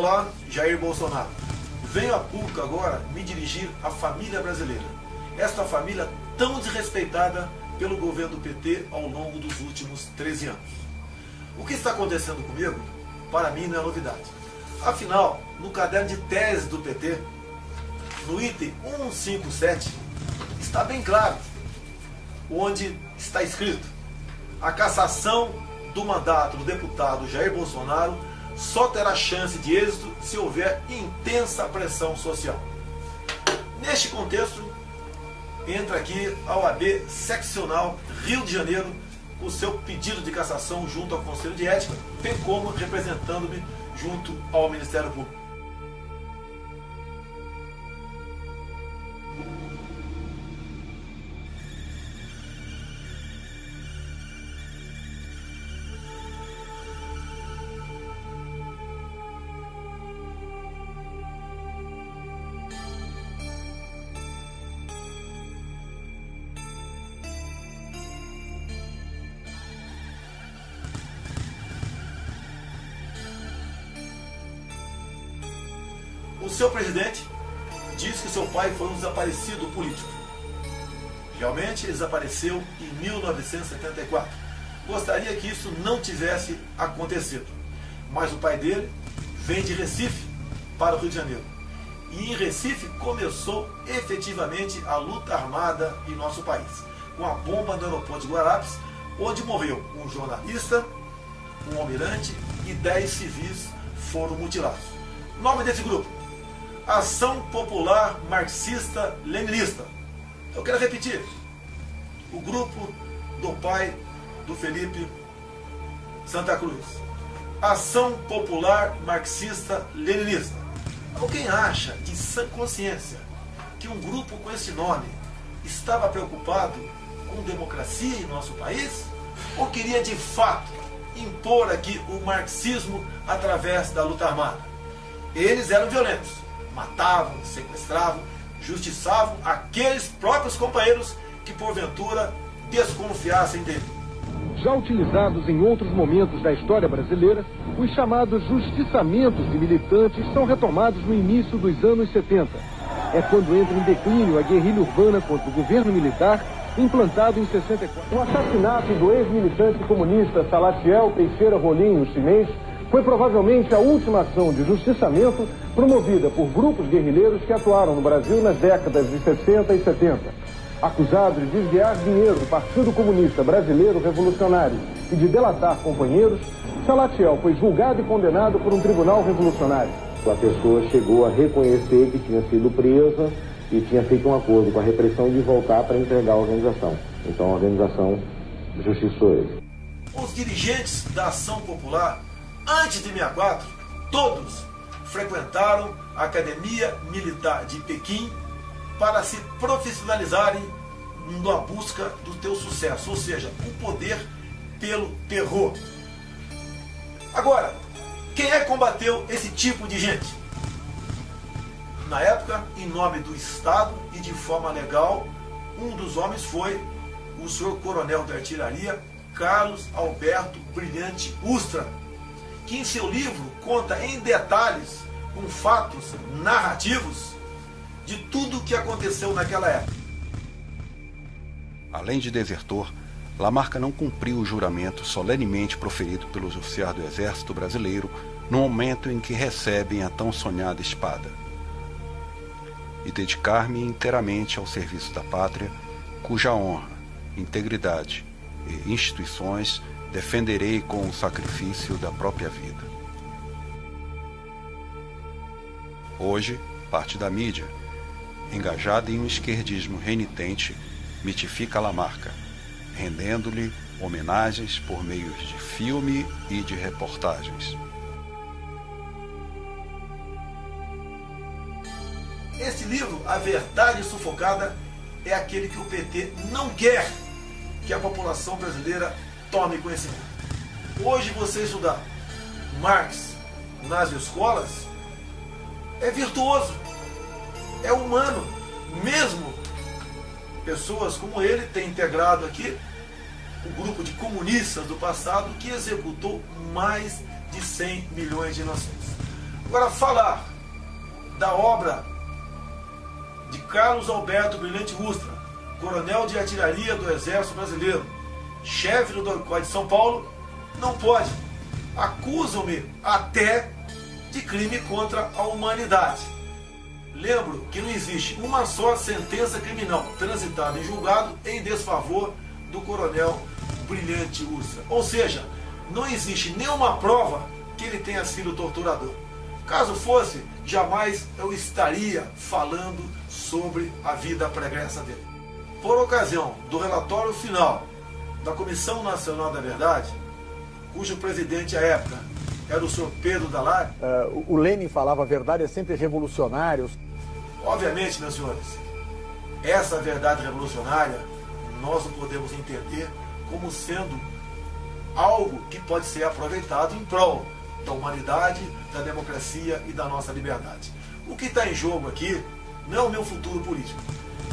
Olá, Jair Bolsonaro. Venho a público agora me dirigir à família brasileira. Esta família tão desrespeitada pelo governo do PT ao longo dos últimos 13 anos. O que está acontecendo comigo, para mim, não é novidade. Afinal, no caderno de tese do PT, no item 157, está bem claro, onde está escrito: a cassação do mandato do deputado Jair Bolsonaro só terá chance de êxito se houver intensa pressão social. Neste contexto, entra aqui a OAB Seccional Rio de Janeiro com o seu pedido de cassação junto ao Conselho de Ética, bem como representando-me junto ao Ministério Público. O seu presidente diz que seu pai foi um desaparecido político. Realmente ele desapareceu em 1974. Gostaria que isso não tivesse acontecido. Mas o pai dele vem de Recife para o Rio de Janeiro. E em Recife começou efetivamente a luta armada em nosso país, com a bomba no aeroporto de Guararapes, onde morreu um jornalista, um almirante e 10 civis foram mutilados. Nome desse grupo: Ação Popular Marxista-Leninista. Eu quero repetir: o grupo do pai do Felipe Santa Cruz. Ação Popular Marxista-Leninista. Alguém acha de sã consciência que um grupo com esse nome estava preocupado com democracia em nosso país? Ou queria de fato impor aqui o marxismo através da luta armada? Eles eram violentos. Matavam, sequestravam, justiçavam aqueles próprios companheiros que porventura desconfiassem dele. Já utilizados em outros momentos da história brasileira, os chamados justiçamentos de militantes são retomados no início dos anos 70. É quando entra em declínio a guerrilha urbana contra o governo militar, implantado em 64. O assassinato do ex-militante comunista Salatiel Teixeira Rolim, no chinês, foi provavelmente a última ação de justiçamento promovida por grupos guerrilheiros que atuaram no Brasil nas décadas de 60 e 70. Acusado de desviar dinheiro do Partido Comunista Brasileiro Revolucionário e de delatar companheiros, Salatiel foi julgado e condenado por um tribunal revolucionário. A pessoa chegou a reconhecer que tinha sido presa e tinha feito um acordo com a repressão de voltar para entregar a organização. Então a organização justiçou ele. Os dirigentes da Ação Popular, antes de 64, todos frequentaram a Academia Militar de Pequim para se profissionalizarem na busca do teu sucesso, ou seja, o poder pelo terror. Agora, quem é que combateu esse tipo de gente? Na época, em nome do Estado e de forma legal, um dos homens foi o senhor coronel da artilharia, Carlos Alberto Brilhante Ustra, que em seu livro conta em detalhes, com fatos narrativos, de tudo o que aconteceu naquela época. Além de desertor, Lamarca não cumpriu o juramento solenemente proferido pelos oficiais do Exército Brasileiro no momento em que recebem a tão sonhada espada. E dedicar-me inteiramente ao serviço da pátria, cuja honra, integridade e instituições defenderei com o sacrifício da própria vida. Hoje, parte da mídia, engajada em um esquerdismo renitente, mitifica Lamarca, rendendo-lhe homenagens por meios de filme e de reportagens. Esse livro, A Verdade Sufocada, é aquele que o PT não quer que a população brasileira tome conhecimento. Hoje você estudar Marx nas escolas é virtuoso, é humano. Mesmo pessoas como ele têm integrado aqui o grupo de comunistas do passado que executou mais de 100 milhões de inocentes. Agora, falar da obra de Carlos Alberto Brilhante Ustra, coronel de artilharia do Exército Brasileiro, chefe do DOI de São Paulo, não pode. Acusam-me até de crime contra a humanidade. Lembro que não existe uma só sentença criminal transitada em julgado em desfavor do coronel Brilhante Ustra. Ou seja, não existe nenhuma prova que ele tenha sido torturador. Caso fosse, jamais eu estaria falando sobre a vida pregressa dele. Por ocasião do relatório final da Comissão Nacional da Verdade, cujo presidente à época era o senhor Pedro Dall'Aria. O Lenin falava: a verdade é sempre revolucionária. Obviamente, meus senhores, essa verdade revolucionária nós não podemos entender como sendo algo que pode ser aproveitado em prol da humanidade, da democracia e da nossa liberdade. O que está em jogo aqui não é o meu futuro político.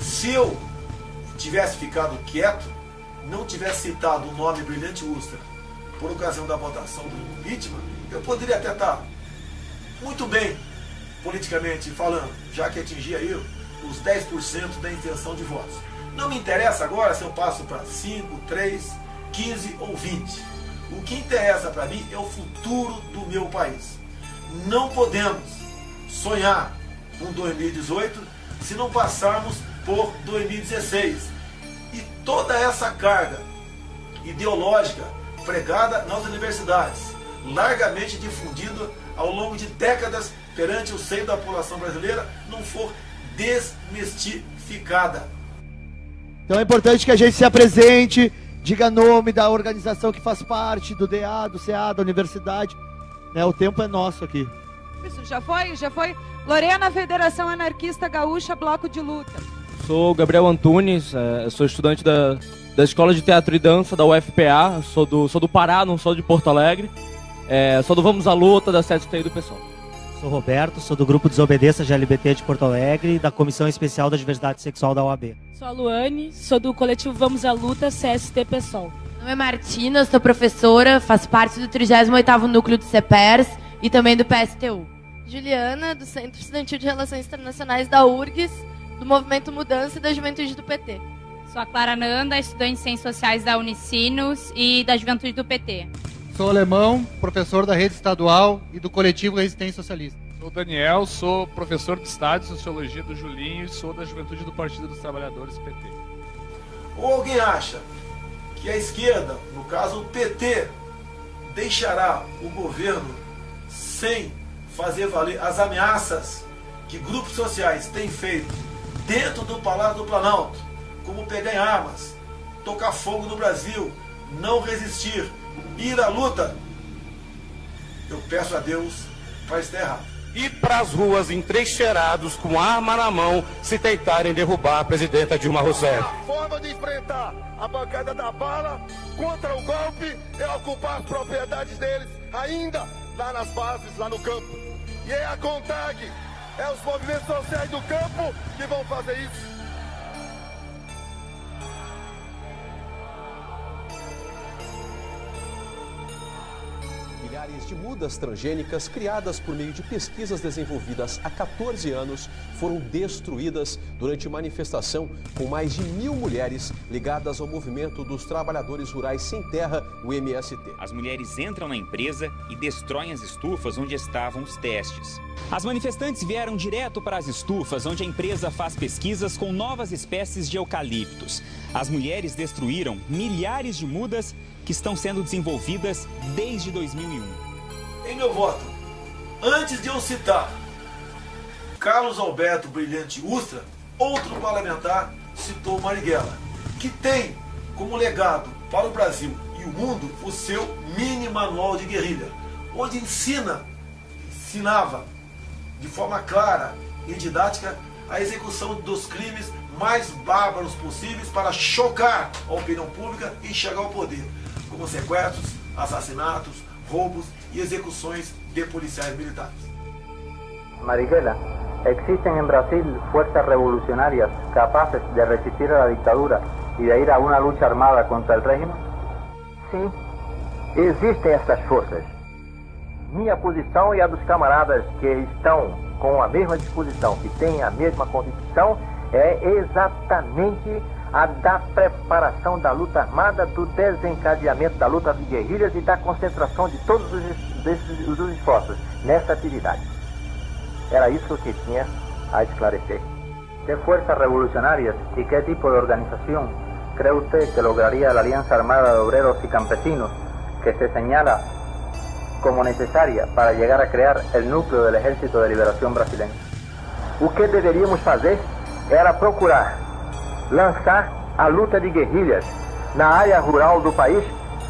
Se eu tivesse ficado quieto, não tivesse citado o nome Brilhante Ustra por ocasião da votação do impeachment, eu poderia até estar muito bem politicamente falando, já que atingi aí os 10% da intenção de votos. Não me interessa agora se eu passo para 5, 3, 15 ou 20. O que interessa para mim é o futuro do meu país. Não podemos sonhar com 2018 se não passarmos por 2016. E toda essa carga ideológica pregada nas universidades, largamente difundida ao longo de décadas perante o seio da população brasileira, não for desmistificada. Então é importante que a gente se apresente, diga nome da organização que faz parte, do DA, do CA, da universidade. O tempo é nosso aqui. Isso, já foi. Lorena, Federação Anarquista Gaúcha, Bloco de Luta. Sou Gabriel Antunes, sou estudante da Escola de Teatro e Dança da UFPA, sou do Pará, não sou de Porto Alegre, sou do Vamos à Luta, da CST e do PSOL. Sou Roberto, sou do Grupo Desobediência GLBT de Porto Alegre e da Comissão Especial da Diversidade Sexual da OAB. Sou a Luane, sou do coletivo Vamos à Luta, CST PSOL. Meu nome é Martina, sou professora, faço parte do 38º Núcleo do CEPERS e também do PSTU. Juliana, do Centro Estudantil de Relações Internacionais da URGS, do Movimento Mudança e da Juventude do PT. Sou a Clara Nanda, estudante de Ciências Sociais da Unicinos e da Juventude do PT. Sou Alemão, professor da Rede Estadual e do Coletivo Resistência Socialista. Sou Daniel, sou professor de Estado e Sociologia do Julinho e sou da Juventude do Partido dos Trabalhadores, PT. Ou alguém acha que a esquerda, no caso o PT, deixará o governo sem fazer valer as ameaças que grupos sociais têm feito dentro do Palácio do Planalto, como pegar em armas, tocar fogo no Brasil, não resistir, ir à luta? Eu peço a Deus para estar errado. Ir para as ruas entrincheirados com arma na mão se tentarem derrubar a presidenta Dilma Rousseff. A forma de enfrentar a bancada da bala contra o golpe é ocupar as propriedades deles ainda lá nas bases, lá no campo. E é a CONTAG, é os movimentos sociais do campo que vão fazer isso. Milhares de mudas transgênicas criadas por meio de pesquisas desenvolvidas há 14 anos foram destruídas durante manifestação com mais de 1.000 mulheres ligadas ao movimento dos trabalhadores rurais sem terra, o MST. As mulheres entram na empresa e destroem as estufas onde estavam os testes. As manifestantes vieram direto para as estufas onde a empresa faz pesquisas com novas espécies de eucaliptos. As mulheres destruíram milhares de mudas que estão sendo desenvolvidas desde 2001. Em meu voto, antes de eu citar Carlos Alberto Brilhante Ustra, outro parlamentar citou Marighella, que tem como legado para o Brasil e o mundo o seu mini manual de guerrilha, onde ensinava de forma clara e didática a execução dos crimes mais bárbaros possíveis para chocar a opinião pública e chegar ao poder, como sequestros, assassinatos, roubos e execuções de policiais militares. Marighella, ¿existen en Brasil fuerzas revolucionarias capaces de resistir a la dictadura y de ir a una lucha armada contra el régimen? Sim, existem essas forças. minha posição e a dos camaradas que estão com a mesma disposição, que têm a mesma convicção, é exatamente a da preparação da luta armada, do desencadeamento da luta de guerrilhas e da concentração de todos os esforços nessa atividade. Era isso que tinha a esclarecer. ¿Qué fuerzas revolucionarias y qué tipo de organización cree usted que lograría la Alianza Armada de Obreros y Campesinos que se señala como necesaria para llegar a crear el núcleo del Ejército de Liberación Brasileño? O que deveríamos fazer era procurar lançar a luta de guerrilhas na área rural do país,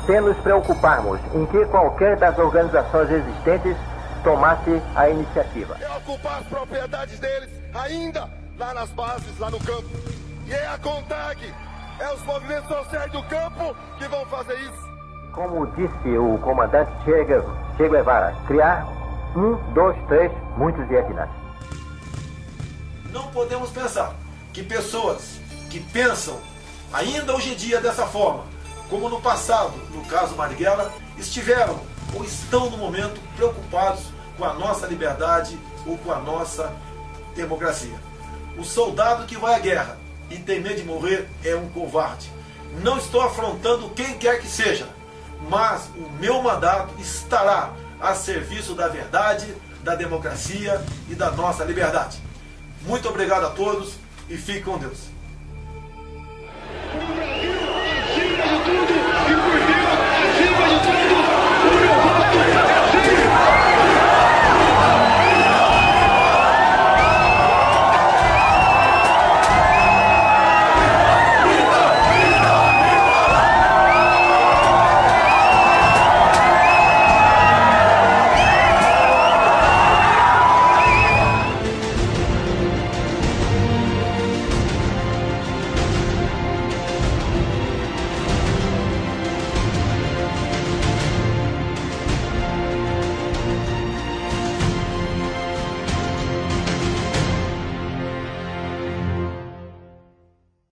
sem nos preocuparmos em que qualquer das organizações existentes tomasse a iniciativa. É ocupar as propriedades deles, ainda lá nas bases, lá no campo. E é a CONTAG, é os movimentos sociais do campo que vão fazer isso. Como disse o comandante Che Guevara, criar 1, 2, 3, muitos Vietnãs. Não podemos pensar que pessoas que pensam ainda hoje em dia dessa forma, como no passado, no caso Marighella, estiveram ou estão no momento preocupados com a nossa liberdade ou com a nossa democracia. O soldado que vai à guerra e tem medo de morrer é um covarde. Não estou afrontando quem quer que seja, mas o meu mandato estará a serviço da verdade, da democracia e da nossa liberdade. Muito obrigado a todos e fique com Deus.